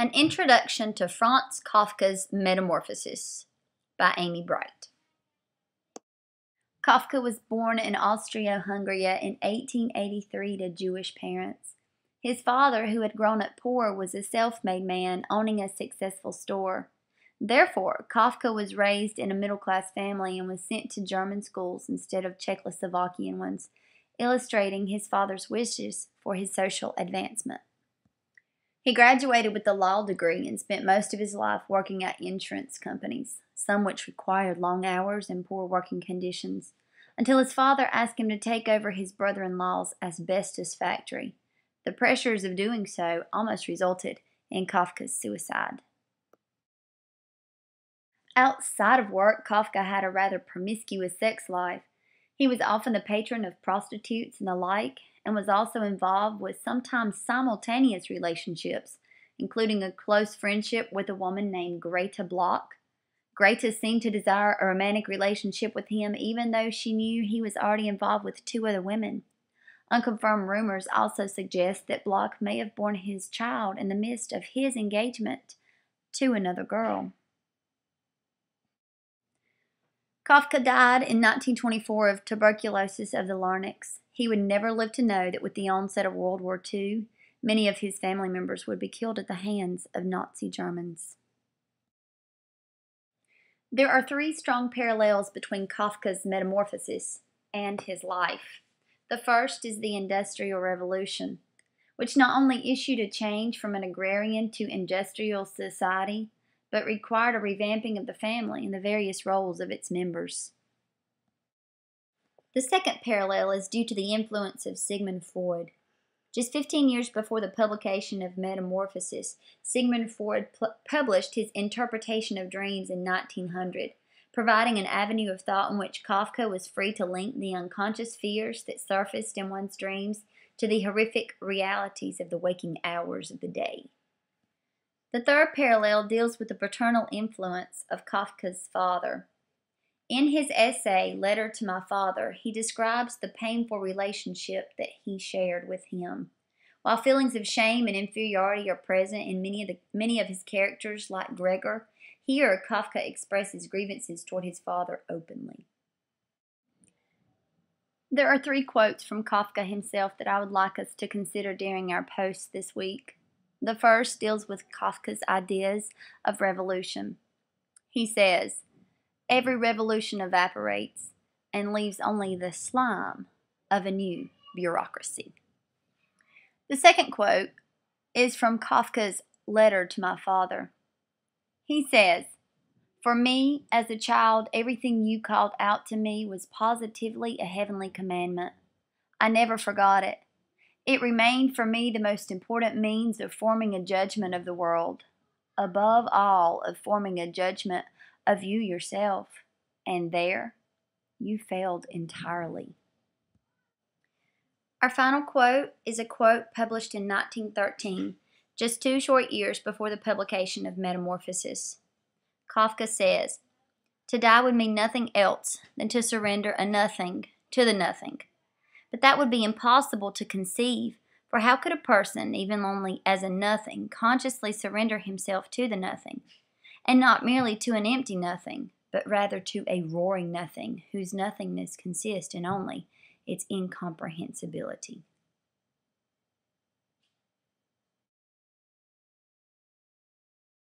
An Introduction to Franz Kafka's Metamorphosis by Amy Bright. Kafka was born in Austria-Hungary in 1883 to Jewish parents. His father, who had grown up poor, was a self-made man owning a successful store. Therefore, Kafka was raised in a middle-class family and was sent to German schools instead of Czechoslovakian ones, illustrating his father's wishes for his social advancement. He graduated with a law degree and spent most of his life working at insurance companies, some which required long hours and poor working conditions, until his father asked him to take over his brother-in-law's asbestos factory. The pressures of doing so almost resulted in Kafka's suicide. Outside of work, Kafka had a rather promiscuous sex life. He was often the patron of prostitutes and the like, and was also involved with sometimes simultaneous relationships, including a close friendship with a woman named Greta Bloch. Greta seemed to desire a romantic relationship with him, even though she knew he was already involved with 2 other women. Unconfirmed rumors also suggest that Bloch may have borne his child in the midst of his engagement to another girl. Kafka died in 1924 of tuberculosis of the larynx. He would never live to know that with the onset of World War II, many of his family members would be killed at the hands of Nazi Germans. There are 3 strong parallels between Kafka's Metamorphosis and his life. The first is the Industrial Revolution, which not only issued a change from an agrarian to industrial society, but required a revamping of the family and the various roles of its members. The second parallel is due to the influence of Sigmund Freud. Just 15 years before the publication of Metamorphosis, Sigmund Freud published his Interpretation of Dreams in 1900, providing an avenue of thought in which Kafka was free to link the unconscious fears that surfaced in one's dreams to the horrific realities of the waking hours of the day. The third parallel deals with the paternal influence of Kafka's father. In his essay, Letter to My Father, he describes the painful relationship that he shared with him. While feelings of shame and inferiority are present in many of his characters, like Gregor, here Kafka expresses grievances toward his father openly. There are 3 quotes from Kafka himself that I would like us to consider during our post this week. The first deals with Kafka's ideas of revolution. He says, "Every revolution evaporates and leaves only the slime of a new bureaucracy." The second quote is from Kafka's Letter to My Father. He says, "For me, as a child, everything you called out to me was positively a heavenly commandment. I never forgot it. It remained for me the most important means of forming a judgment of the world, above all of forming a judgment of you yourself, and there you failed entirely." Our final quote is a quote published in 1913, just 2 short years before the publication of Metamorphosis. Kafka says, "To die would mean nothing else than to surrender a nothing to the nothing. But that would be impossible to conceive, for how could a person, even only as a nothing, consciously surrender himself to the nothing, and not merely to an empty nothing, but rather to a roaring nothing, whose nothingness consists in only its incomprehensibility?"